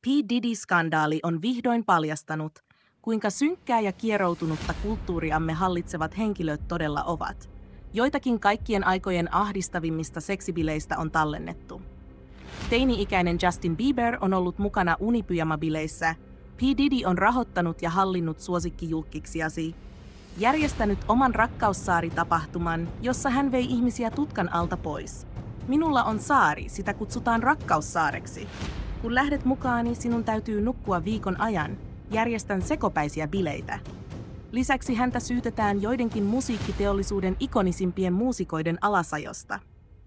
P. Diddy-skandaali on vihdoin paljastanut, kuinka synkkää ja kieroutunutta kulttuuriamme hallitsevat henkilöt todella ovat. Joitakin kaikkien aikojen ahdistavimmista seksibileistä on tallennettu. Teini-ikäinen Justin Bieber on ollut mukana unipyjamabileissä, P. Diddy on rahoittanut ja hallinnut suosikkijulkkiksiasi, järjestänyt oman rakkaussaari-tapahtuman, jossa hän vei ihmisiä tutkan alta pois. Minulla on saari, sitä kutsutaan rakkaussaareksi. Kun lähdet mukaani, sinun täytyy nukkua viikon ajan. Järjestän sekopäisiä bileitä. Lisäksi häntä syytetään joidenkin musiikkiteollisuuden ikonisimpien muusikoiden alasajosta.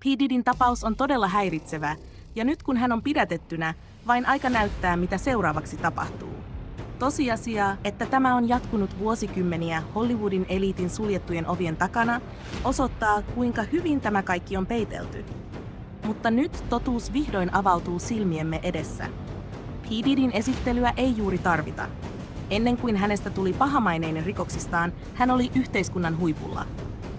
P. Diddyn tapaus on todella häiritsevä, ja nyt kun hän on pidätettynä, vain aika näyttää, mitä seuraavaksi tapahtuu. Tosiasia, että tämä on jatkunut vuosikymmeniä Hollywoodin eliitin suljettujen ovien takana, osoittaa, kuinka hyvin tämä kaikki on peitelty. Mutta nyt totuus vihdoin avautuu silmiemme edessä. P. Diddyn esittelyä ei juuri tarvita. Ennen kuin hänestä tuli pahamaineinen rikoksistaan, hän oli yhteiskunnan huipulla.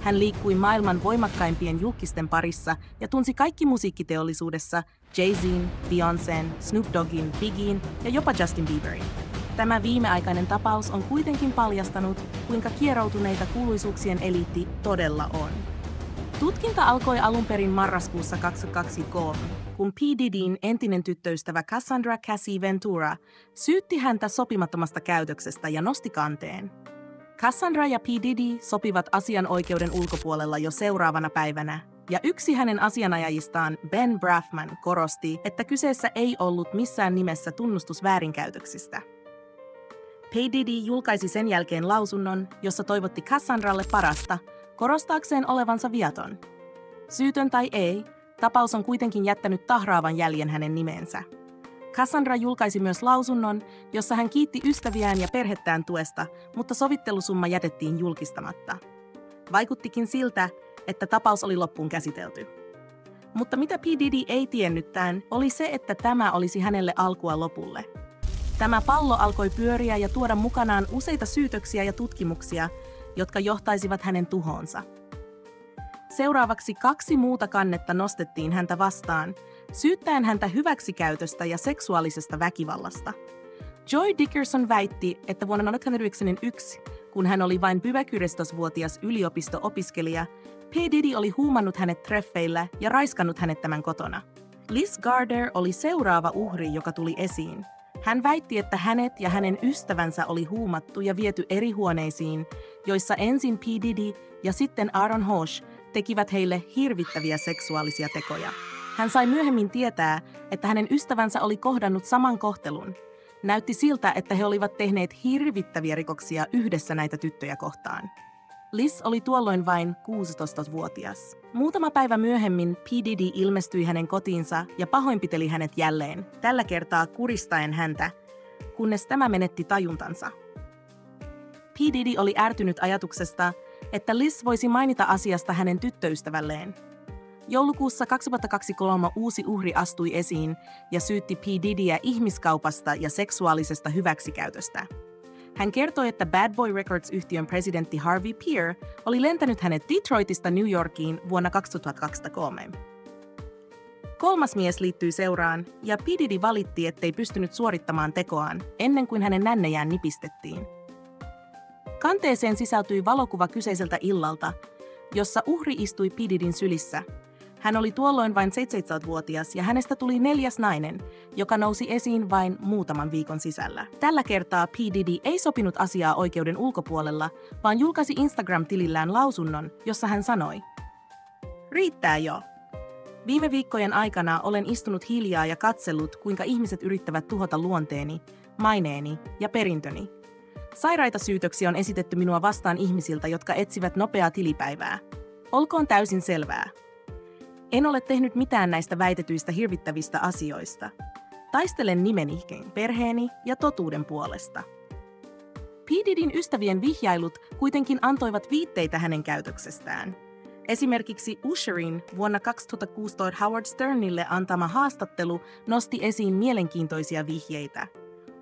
Hän liikkui maailman voimakkaimpien julkisten parissa ja tunsi kaikki musiikkiteollisuudessa Jay-Zin, Beyoncén, Snoop Doggin, Biggien ja jopa Justin Bieberin. Tämä viimeaikainen tapaus on kuitenkin paljastanut, kuinka kieroutuneita kuuluisuuksien eliitti todella on. Tutkinta alkoi alun perin marraskuussa 2023, kun P. Diddyn entinen tyttöystävä Cassandra Cassie Ventura syytti häntä sopimattomasta käytöksestä ja nosti kanteen. Cassandra ja P. Diddy sopivat asian oikeuden ulkopuolella jo seuraavana päivänä, ja yksi hänen asianajajistaan, Ben Brafman, korosti, että kyseessä ei ollut missään nimessä tunnustus väärinkäytöksistä. P. Diddy julkaisi sen jälkeen lausunnon, jossa toivotti Cassandralle parasta, korostaakseen olevansa viaton. Syytön tai ei, tapaus on kuitenkin jättänyt tahraavan jäljen hänen nimeensä. Cassandra julkaisi myös lausunnon, jossa hän kiitti ystäviään ja perhettään tuesta, mutta sovittelusumma jätettiin julkistamatta. Vaikuttikin siltä, että tapaus oli loppuun käsitelty. Mutta mitä P. Diddy ei tiennytkään, oli se, että tämä olisi hänelle alkua lopulle. Tämä pallo alkoi pyöriä ja tuoda mukanaan useita syytöksiä ja tutkimuksia, jotka johtaisivat hänen tuhoonsa. Seuraavaksi 2 muuta kannetta nostettiin häntä vastaan, syyttäen häntä hyväksikäytöstä ja seksuaalisesta väkivallasta. Joy Dickerson väitti, että vuonna 1991, kun hän oli vain 19-vuotias yliopisto-opiskelija, P. Diddy oli huumannut hänet treffeillä ja raiskannut hänet tämän kotona. Liz Garder oli seuraava uhri, joka tuli esiin. Hän väitti, että hänet ja hänen ystävänsä oli huumattu ja viety eri huoneisiin, joissa ensin P. Diddy ja sitten Aaron Hosh tekivät heille hirvittäviä seksuaalisia tekoja. Hän sai myöhemmin tietää, että hänen ystävänsä oli kohdannut saman kohtelun. Näytti siltä, että he olivat tehneet hirvittäviä rikoksia yhdessä näitä tyttöjä kohtaan. Liz oli tuolloin vain 16-vuotias. Muutama päivä myöhemmin P. Diddy ilmestyi hänen kotiinsa ja pahoinpiteli hänet jälleen, tällä kertaa kuristaen häntä, kunnes tämä menetti tajuntansa. P. Diddy oli ärtynyt ajatuksesta, että Liz voisi mainita asiasta hänen tyttöystävälleen. Joulukuussa 2023 uusi uhri astui esiin ja syytti P. Diddyä ihmiskaupasta ja seksuaalisesta hyväksikäytöstä. Hän kertoi, että Bad Boy Records-yhtiön presidentti Harvey Peer oli lentänyt hänet Detroitista New Yorkiin vuonna 2023. 3. mies liittyi seuraan, ja P. Diddy valitti, ettei pystynyt suorittamaan tekoaan ennen kuin hänen nännejään nipistettiin. Kanteeseen sisältyi valokuva kyseiseltä illalta, jossa uhri istui P. Diddyn sylissä. Hän oli tuolloin vain 17-vuotias ja hänestä tuli 4. nainen, joka nousi esiin vain muutaman viikon sisällä. Tällä kertaa P. Diddy ei sopinut asiaa oikeuden ulkopuolella, vaan julkaisi Instagram-tilillään lausunnon, jossa hän sanoi: "Riittää jo. Viime viikkojen aikana olen istunut hiljaa ja katsellut, kuinka ihmiset yrittävät tuhota luonteeni, maineeni ja perintöni. Sairaita syytöksiä on esitetty minua vastaan ihmisiltä, jotka etsivät nopeaa tilipäivää. Olkoon täysin selvää. En ole tehnyt mitään näistä väitetyistä hirvittävistä asioista. Taistelen nimeni, perheeni ja totuuden puolesta." P. Diddyn ystävien vihjailut kuitenkin antoivat viitteitä hänen käytöksestään. Esimerkiksi Usherin vuonna 2016 Howard Sternille antama haastattelu nosti esiin mielenkiintoisia vihjeitä.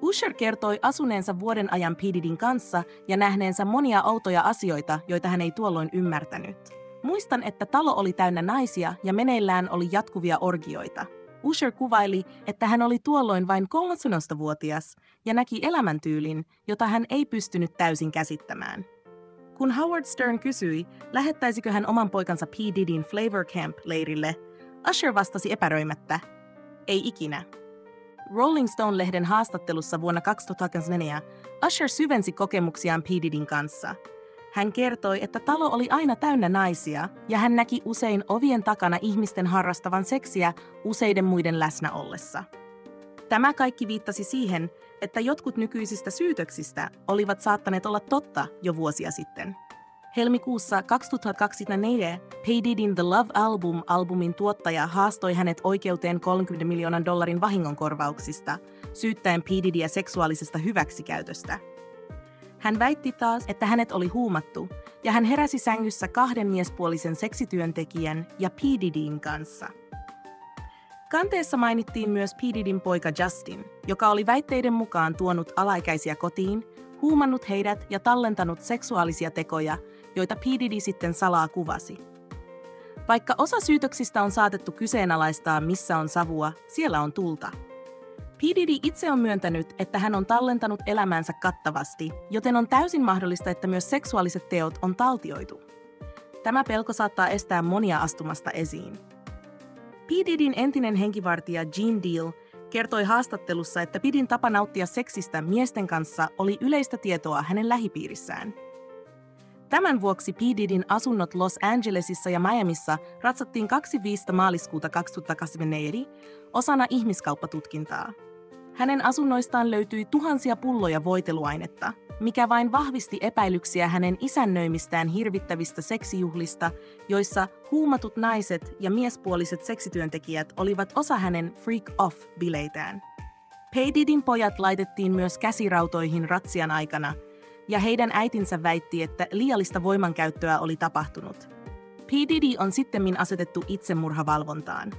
Usher kertoi asuneensa vuoden ajan P. Diddyn kanssa ja nähneensä monia outoja asioita, joita hän ei tuolloin ymmärtänyt. "Muistan, että talo oli täynnä naisia ja meneillään oli jatkuvia orgioita." Usher kuvaili, että hän oli tuolloin vain 13-vuotias ja näki elämäntyylin, jota hän ei pystynyt täysin käsittämään. Kun Howard Stern kysyi, lähettäisikö hän oman poikansa P. Diddyn Flavor Camp-leirille, Usher vastasi epäröimättä, ei ikinä. Rolling Stone-lehden haastattelussa vuonna 2004 Usher syvensi kokemuksiaan P. Diddyn kanssa. Hän kertoi, että talo oli aina täynnä naisia ja hän näki usein ovien takana ihmisten harrastavan seksiä useiden muiden läsnä ollessa. Tämä kaikki viittasi siihen, että jotkut nykyisistä syytöksistä olivat saattaneet olla totta jo vuosia sitten. Helmikuussa 2024 P. Diddyn The Love Album-albumin tuottaja haastoi hänet oikeuteen $30 miljoonan vahingonkorvauksista, syyttäen P. Diddyä seksuaalisesta hyväksikäytöstä. Hän väitti taas, että hänet oli huumattu, ja hän heräsi sängyssä 2 miespuolisen seksityöntekijän ja P. Diddyn kanssa. Kanteessa mainittiin myös P. Diddyn poika Justin, joka oli väitteiden mukaan tuonut alaikäisiä kotiin, huumannut heidät ja tallentanut seksuaalisia tekoja, joita P. Diddy sitten salaa kuvasi. Vaikka osa syytöksistä on saatettu kyseenalaistaa, missä on savua, siellä on tulta. P. Diddy itse on myöntänyt, että hän on tallentanut elämänsä kattavasti, joten on täysin mahdollista, että myös seksuaaliset teot on taltioitu. Tämä pelko saattaa estää monia astumasta esiin. P. Diddyn entinen henkivartija Gene Deal kertoi haastattelussa, että Piddyn tapa nauttia seksistä miesten kanssa oli yleistä tietoa hänen lähipiirissään. Tämän vuoksi P. Diddyn asunnot Los Angelesissa ja Miamissa ratsattiin 25. maaliskuuta 2024 osana ihmiskauppatutkintaa. Hänen asunnoistaan löytyi tuhansia pulloja voiteluainetta, mikä vain vahvisti epäilyksiä hänen isännöimistään hirvittävistä seksijuhlista, joissa huumatut naiset ja miespuoliset seksityöntekijät olivat osa hänen freak-off-bileitään. P. Diddyn pojat laitettiin myös käsirautoihin ratsian aikana, ja heidän äitinsä väitti, että liiallista voimankäyttöä oli tapahtunut. P. Diddy on sittemmin asetettu itsemurhavalvontaan.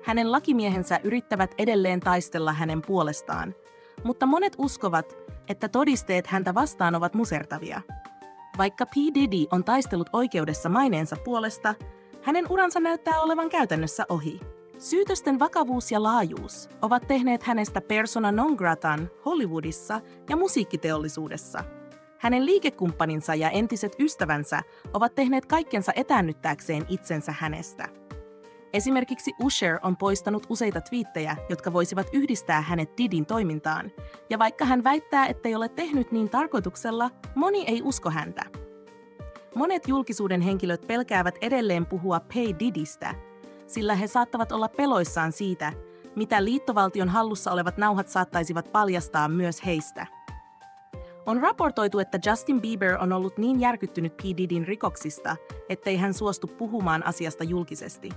Hänen lakimiehensä yrittävät edelleen taistella hänen puolestaan, mutta monet uskovat, että todisteet häntä vastaan ovat musertavia. Vaikka P. Diddy on taistellut oikeudessa maineensa puolesta, hänen uransa näyttää olevan käytännössä ohi. Syytösten vakavuus ja laajuus ovat tehneet hänestä persona non gratan Hollywoodissa ja musiikkiteollisuudessa. Hänen liikekumppaninsa ja entiset ystävänsä ovat tehneet kaikkensa etäännyttääkseen itsensä hänestä. Esimerkiksi Usher on poistanut useita twiittejä, jotka voisivat yhdistää hänet Diddyn toimintaan, ja vaikka hän väittää, ettei ole tehnyt niin tarkoituksella, moni ei usko häntä. Monet julkisuuden henkilöt pelkäävät edelleen puhua P. Diddystä, sillä he saattavat olla peloissaan siitä, mitä liittovaltion hallussa olevat nauhat saattaisivat paljastaa myös heistä. On raportoitu, että Justin Bieber on ollut niin järkyttynyt P. Diddyn rikoksista, ettei hän suostu puhumaan asiasta julkisesti.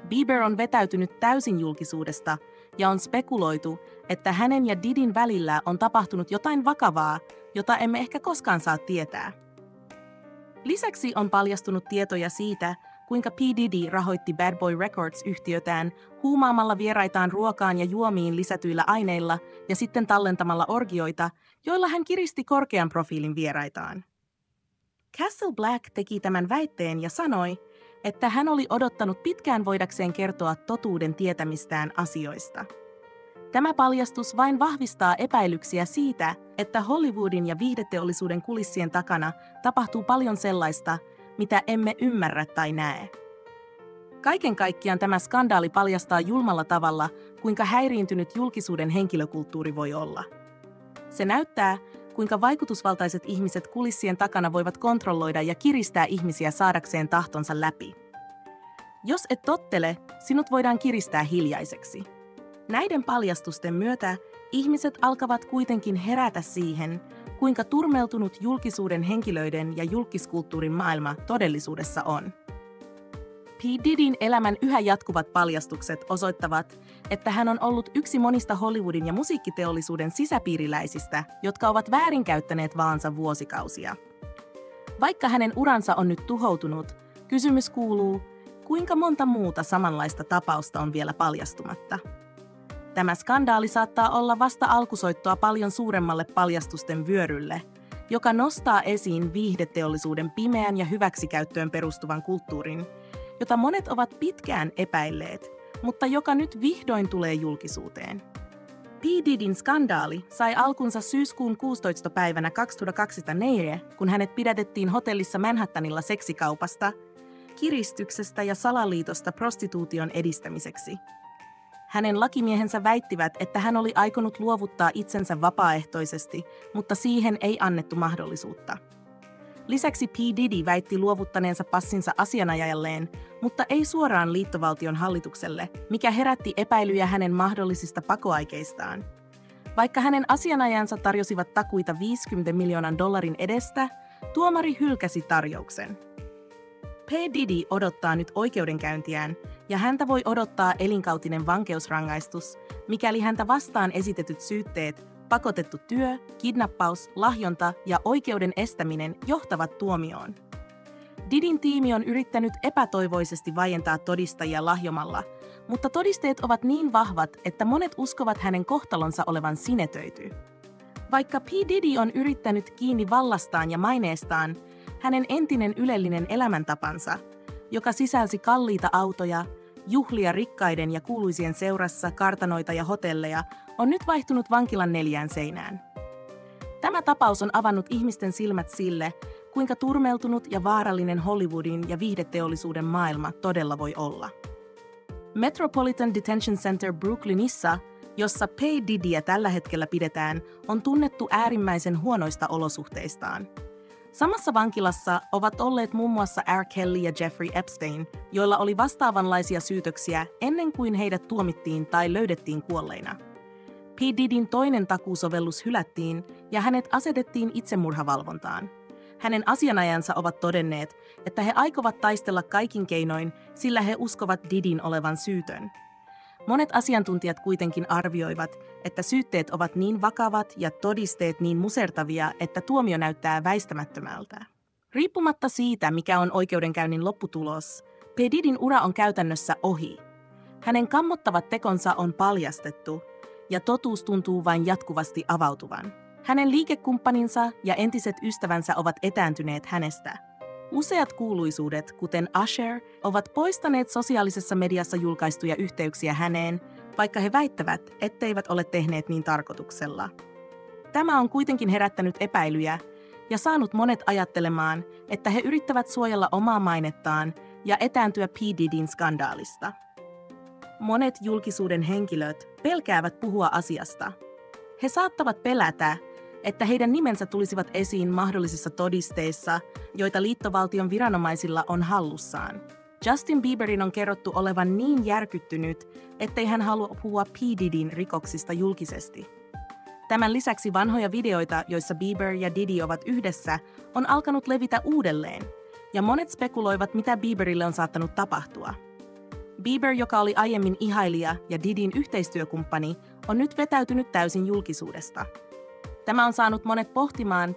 Bieber on vetäytynyt täysin julkisuudesta ja on spekuloitu, että hänen ja Diddyn välillä on tapahtunut jotain vakavaa, jota emme ehkä koskaan saa tietää. Lisäksi on paljastunut tietoja siitä, kuinka P. Diddy rahoitti Bad Boy Records-yhtiötään huumaamalla vieraitaan ruokaan ja juomiin lisätyillä aineilla ja sitten tallentamalla orgioita, joilla hän kiristi korkean profiilin vieraitaan. Castle Black teki tämän väitteen ja sanoi, että hän oli odottanut pitkään voidakseen kertoa totuuden tietämistään asioista. Tämä paljastus vain vahvistaa epäilyksiä siitä, että Hollywoodin ja viihdeteollisuuden kulissien takana tapahtuu paljon sellaista, mitä emme ymmärrä tai näe. Kaiken kaikkiaan tämä skandaali paljastaa julmalla tavalla, kuinka häiriintynyt julkisuuden henkilökulttuuri voi olla. Se näyttää, kuinka vaikutusvaltaiset ihmiset kulissien takana voivat kontrolloida ja kiristää ihmisiä saadakseen tahtonsa läpi. Jos et tottele, sinut voidaan kiristää hiljaiseksi. Näiden paljastusten myötä ihmiset alkavat kuitenkin herätä siihen, kuinka turmeltunut julkisuuden henkilöiden ja julkiskulttuurin maailma todellisuudessa on. P. Diddyn elämän yhä jatkuvat paljastukset osoittavat, että hän on ollut yksi monista Hollywoodin ja musiikkiteollisuuden sisäpiiriläisistä, jotka ovat väärinkäyttäneet vaansa vuosikausia. Vaikka hänen uransa on nyt tuhoutunut, kysymys kuuluu, kuinka monta muuta samanlaista tapausta on vielä paljastumatta? Tämä skandaali saattaa olla vasta alkusoittoa paljon suuremmalle paljastusten vyörylle, joka nostaa esiin viihdeteollisuuden pimeän ja hyväksikäyttöön perustuvan kulttuurin, jota monet ovat pitkään epäilleet, mutta joka nyt vihdoin tulee julkisuuteen. P. Didyn skandaali sai alkunsa syyskuun 16. päivänä 2024, kun hänet pidätettiin hotellissa Manhattanilla seksikaupasta, kiristyksestä ja salaliitosta prostituution edistämiseksi. Hänen lakimiehensä väittivät, että hän oli aikonut luovuttaa itsensä vapaaehtoisesti, mutta siihen ei annettu mahdollisuutta. Lisäksi P. Diddy väitti luovuttaneensa passinsa asianajajalleen, mutta ei suoraan liittovaltion hallitukselle, mikä herätti epäilyjä hänen mahdollisista pakoaikeistaan. Vaikka hänen asianajansa tarjosivat takuita $50 miljoonan edestä, tuomari hylkäsi tarjouksen. P. Diddy odottaa nyt oikeudenkäyntiään, ja häntä voi odottaa elinkautinen vankeusrangaistus, mikäli häntä vastaan esitetyt syytteet, pakotettu työ, kidnappaus, lahjonta ja oikeuden estäminen johtavat tuomioon. Didyn tiimi on yrittänyt epätoivoisesti vaientaa todistajia lahjomalla, mutta todisteet ovat niin vahvat, että monet uskovat hänen kohtalonsa olevan sinetöity. Vaikka P. Diddy on yrittänyt kiinni vallastaan ja maineestaan, hänen entinen ylellinen elämäntapansa, joka sisälsi kalliita autoja, juhlia rikkaiden ja kuuluisien seurassa, kartanoita ja hotelleja, on nyt vaihtunut vankilan 4 seinään. Tämä tapaus on avannut ihmisten silmät sille, kuinka turmeltunut ja vaarallinen Hollywoodin ja viihdeteollisuuden maailma todella voi olla. Metropolitan Detention Center Brooklynissa, jossa P. Diddyä tällä hetkellä pidetään, on tunnettu äärimmäisen huonoista olosuhteistaan. Samassa vankilassa ovat olleet muun muassa R. Kelly ja Jeffrey Epstein, joilla oli vastaavanlaisia syytöksiä ennen kuin heidät tuomittiin tai löydettiin kuolleina. P. Didyn toinen takuusovellus hylättiin ja hänet asetettiin itsemurhavalvontaan. Hänen asianajansa ovat todenneet, että he aikovat taistella kaikin keinoin, sillä he uskovat Didyn olevan syytön. Monet asiantuntijat kuitenkin arvioivat, että syytteet ovat niin vakavat ja todisteet niin musertavia, että tuomio näyttää väistämättömältä. Riippumatta siitä, mikä on oikeudenkäynnin lopputulos, P. Didyn ura on käytännössä ohi. Hänen kammottavat tekonsa on paljastettu, ja totuus tuntuu vain jatkuvasti avautuvan. Hänen liikekumppaninsa ja entiset ystävänsä ovat etääntyneet hänestä. Useat kuuluisuudet, kuten Usher, ovat poistaneet sosiaalisessa mediassa julkaistuja yhteyksiä häneen, vaikka he väittävät, etteivät ole tehneet niin tarkoituksella. Tämä on kuitenkin herättänyt epäilyjä ja saanut monet ajattelemaan, että he yrittävät suojella omaa mainettaan ja etääntyä P. Didyn skandaalista. Monet julkisuuden henkilöt pelkäävät puhua asiasta. He saattavat pelätä, että heidän nimensä tulisivat esiin mahdollisissa todisteissa, joita liittovaltion viranomaisilla on hallussaan. Justin Bieberin on kerrottu olevan niin järkyttynyt, ettei hän halua puhua P. Didyn rikoksista julkisesti. Tämän lisäksi vanhoja videoita, joissa Bieber ja Diddy ovat yhdessä, on alkanut levitä uudelleen, ja monet spekuloivat, mitä Bieberille on saattanut tapahtua. Bieber, joka oli aiemmin ihailija ja Didyn yhteistyökumppani, on nyt vetäytynyt täysin julkisuudesta. Tämä on saanut monet pohtimaan,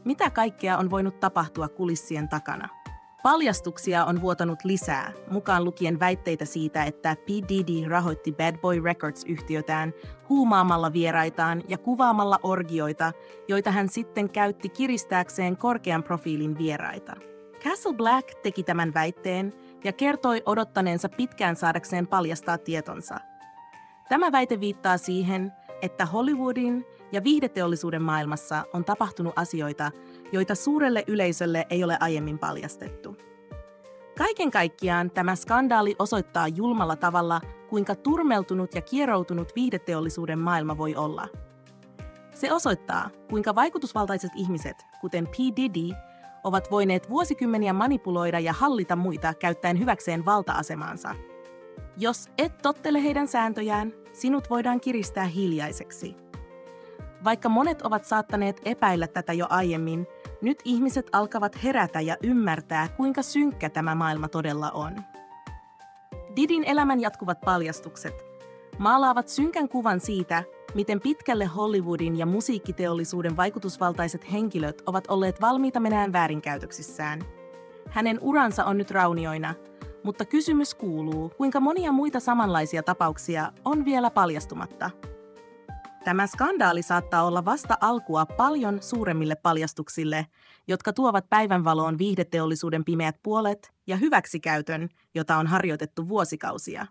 mitä kaikkea on voinut tapahtua kulissien takana. Paljastuksia on vuotanut lisää, mukaan lukien väitteitä siitä, että P. Diddy rahoitti Bad Boy Records-yhtiötään huumaamalla vieraitaan ja kuvaamalla orgioita, joita hän sitten käytti kiristääkseen korkean profiilin vieraita. Castle Black teki tämän väitteen ja kertoi odottaneensa pitkään saadakseen paljastaa tietonsa. Tämä väite viittaa siihen, että Hollywoodin ja viihdeteollisuuden maailmassa on tapahtunut asioita, joita suurelle yleisölle ei ole aiemmin paljastettu. Kaiken kaikkiaan tämä skandaali osoittaa julmalla tavalla, kuinka turmeltunut ja kieroutunut viihdeteollisuuden maailma voi olla. Se osoittaa, kuinka vaikutusvaltaiset ihmiset, kuten P. Diddy, ovat voineet vuosikymmeniä manipuloida ja hallita muita käyttäen hyväkseen valta-asemaansa. Jos et tottele heidän sääntöjään, sinut voidaan kiristää hiljaiseksi. Vaikka monet ovat saattaneet epäillä tätä jo aiemmin, nyt ihmiset alkavat herätä ja ymmärtää, kuinka synkkä tämä maailma todella on. Didyn elämän jatkuvat paljastukset maalaavat synkän kuvan siitä, miten pitkälle Hollywoodin ja musiikkiteollisuuden vaikutusvaltaiset henkilöt ovat olleet valmiita menemään väärinkäytöksissään. Hänen uransa on nyt raunioina, mutta kysymys kuuluu, kuinka monia muita samanlaisia tapauksia on vielä paljastumatta. Tämä skandaali saattaa olla vasta alkua paljon suuremmille paljastuksille, jotka tuovat päivänvaloon viihdeteollisuuden pimeät puolet ja hyväksikäytön, jota on harjoitettu vuosikausia.